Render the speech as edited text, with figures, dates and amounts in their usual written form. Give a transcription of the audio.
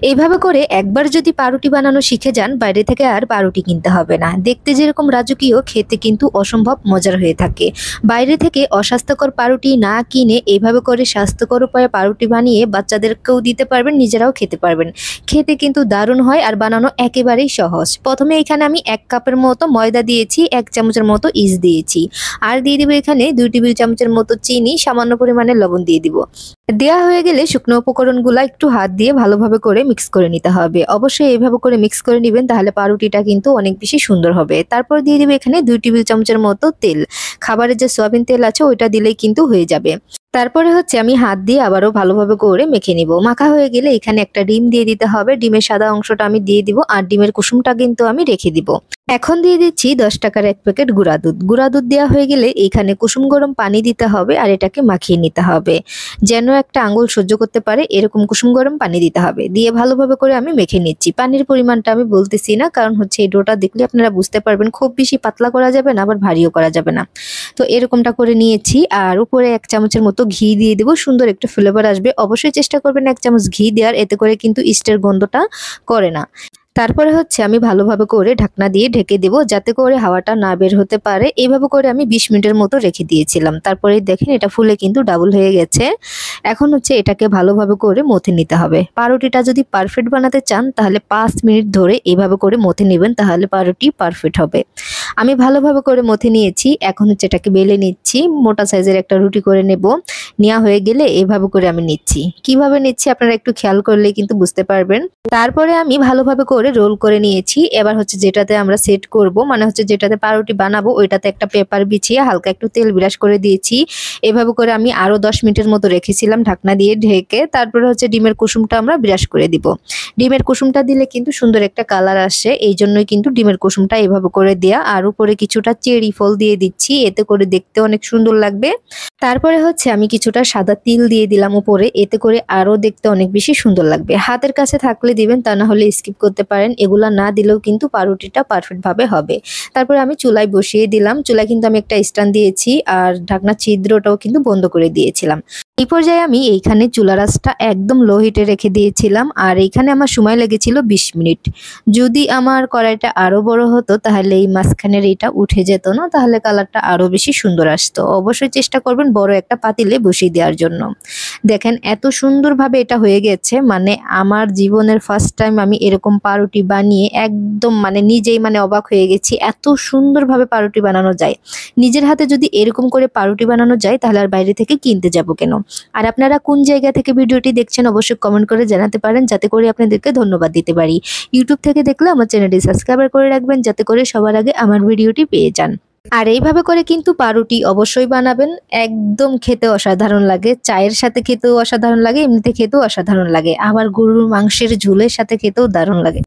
এইভাবে করে একবার যদি পাউরুটি বানানো শিখে যান, বাইরে থেকে আর পাউরুটি কিনতে হবে না। দেখতে যেরকম রাজকীয়, খেতে কিন্তু অসম্ভব মজার হয়ে থাকে। বাইরে থেকে অস্বাস্থ্যকর পাউরুটি না কিনে এইভাবে করে স্বাস্থ্যকর উপায়ে পাউরুটি বানিয়ে বাচ্চাদেরকেও দিতে পারবেন, নিজেরাও খেতে পারবেন। খেতে কিন্তু দারুণ হয় আর বানানো একেবারেই সহজ। প্রথমে এখানে আমি 1 কাপের মতো ময়দা দিয়েছি, 1 চামচের মতো ইস্ট দিয়েছি, আর দিয়ে দিব এখানে 2 টেবিল চামচের মতো চিনি, সামান্য পরিমাণে লবণ দিয়ে দিব। দেয়া হয়ে গেলে শুকনো উপকরণগুলো একটু হাত দিয়ে ভালোভাবে করে মিক্স করে নিতে হবে। অবশ্যই এইভাবে করে মিক্স করে নিবেন, তাহলে পাউরুটিটা কিন্তু অনেক বেশি সুন্দর হবে। তারপর দিয়ে দিবে এখানে 2 টেবিল চামচের মতো তেল। খাবারের যে সয়াবিন তেল আছে ওইটা দিলেই কিন্তু হয়ে যাবে। তারপরে হচ্ছে আমি হাত দিয়ে আবারও ভালোভাবে করে মেখে নিব। মাখা হয়ে গেলে এখানে একটা ডিম দিয়ে দিতে হবে। ডিমের সাদা অংশটা আমি দিয়ে দিব, আর ডিমের কুসুমটা কিন্তু আমি রেখে দিব। এখন দিয়ে দিচ্ছি 10 টাকার 1 প্যাকেট গুঁড়া দুধ। গুঁড়া দুধ দেওয়া হয়ে গেলে এখানে কুসুম গরম পানি দিতে হবে, আর এটাকে মাখিয়ে নিতে হবে। যেন একটা আঙ্গুল সহ্য করতে পারে এরকম কুসুম গরম পানি দিতে হবে। দিয়ে ভালোভাবে করে আমি মেখে নিচ্ছি। পানির পরিমাণটা আমি বলতেছি না, কারণ হচ্ছে এই ডোটা দেখলে আপনারা বুঝতে পারবেন, খুব বেশি পাতলা করা যাবে না, আবার ভারীও করা যাবে না। তো এরকমটা করে নিয়েছি, আর উপরে 1 চামচের মতো ঘি দিয়ে দিব, সুন্দর একটা ফ্লেভার আসবে। অবশ্যই চেষ্টা করবেন 1 চামচ ঘি দেওয়ার, এতে করে কিন্তু ইস্টের গন্ধটা করে না। তারপরে হচ্ছে আমি ভালোভাবে করে ঢাকনা দিয়ে ঢেকে দেব, যাতে করে হাওয়াটা না বের হতে পারে। এইভাবে করে আমি 20 মিনিটের মতো রেখে দিয়েছিলাম। তারপরে দেখেন এটা ফুলে কিন্তু ডাবল হয়ে গেছে। এখন হচ্ছে এটাকে ভালোভাবে করে মথে নিতে হবে। পাউরুটিটা যদি পারফেক্ট বানাতে চান তাহলে 5 মিনিট ধরে এইভাবে করে মথে নেবেন, তাহলে পাউরুটি পারফেক্ট হবে। আমি ভালোভাবে করে মথে নিয়েছি। এখন হচ্ছে এটাকে বেলে নিচ্ছি। মোটা সাইজের একটা রুটি করে নেব। নেওয়া হয়ে গেলে এইভাবে করে আমি নিচ্ছি। কিভাবে নিচ্ছি আপনারা একটু খেয়াল করলেই কিন্তু বুঝতে পারবেন। তারপরে আমি ভালোভাবে করে রোল করে নিয়েছি। এবার হচ্ছে যেটাতে আমরা সেট করব, মানে হচ্ছে যেটাতে পাউরুটি বানাবো, ওইটাতে একটা পেপার বিছিয়ে হালকা একটু তেল ব্রাশ করে দিয়েছি। এভাবে করে আমি আরো 10 মিনিটের মতো রেখেছিলাম ঢাকনা দিয়ে ঢেকে। তারপরে হচ্ছে ডিমের কুসুমটা আমরা ব্রাশ করে দিব। ডিমের কুসুমটা দিলে কিন্তু সুন্দর একটা কালার আসে, এই জন্যই কিন্তু ডিমের কুসুমটা এভাবে করে দেয়া। আর উপরে কিছুটা চেরি ফল দিয়ে দিচ্ছি, এতে করে দেখতে অনেক সুন্দর লাগবে। তারপরে হচ্ছে আমি কিছুটা সাদা তিল দিয়ে দিলাম উপরে, এতে করে আরো দেখতে অনেক বেশি সুন্দর লাগবে। হাতের কাছে থাকলে দিবেন, তা না হলে স্কিপ করতে পারেন। এগুলা না দিলেও কিন্তু পাউরুটিটা পারফেক্ট ভাবে হবে। তারপরে আমি চুলায় বসিয়ে দিলাম। চুলায় কিন্তু আমি একটা স্ট্যান্ড দিয়েছি, আর ঢাকনা ছিদ্রটাও কিন্তু বন্ধ করে দিয়েছিলাম। এই পর্যায়ে আমি এইখানে চুলার আঁচটা একদম লো হিটে রেখে দিয়েছিলাম, আর এইখানে আমার সময় লেগেছিল 20 মিনিট। যদি আমার কড়াইটা আরো বড় হতো তাহলে এই মাঝখানের এটা উঠে যেত না, তাহলে কালারটা আরো বেশি সুন্দর আসতো। অবশ্যই চেষ্টা করবেন বড় একটা পাতিলে বসিয়ে দেওয়ার জন্য। দেখেন এত সুন্দরভাবে এটা হয়ে গেছে, মানে আমার জীবনের ফার্স্ট টাইম আমি এরকম পাউরুটি বানিয়ে একদম মানে নিজেই মানে অবাক হয়ে গেছি। এত সুন্দরভাবে পাউরুটি বানানো যায়। নিজের হাতে যদি এরকম করে পাউরুটি বানানো যায় তাহলে আর বাইরে থেকে কিনতে যাব কেন। আর আপনারা কোন জায়গা থেকে ভিডিওটি দেখছেন অবশ্যই কমেন্ট করে জানাতে পারেন, যাতে করে আপনাদেরকে ধন্যবাদ দিতে পারি। ইউটিউব থেকে দেখলে আমার চ্যানেলটি সাবস্ক্রাইব করে রাখবেন, যাতে করে সবার আগে আমার ভিডিওটি পেয়ে যান। আর এইভাবে করে কিন্তু পাউরুটি অবশ্যই বানাবেন। একদম খেতে অসাধারণ লাগে। চায়ের সাথে খেতেও অসাধারণ লাগে, এমনিতে খেতেও অসাধারণ লাগে। আবার গরুর মাংসের ঝোলের সাথে খেতেও দারুণ লাগে।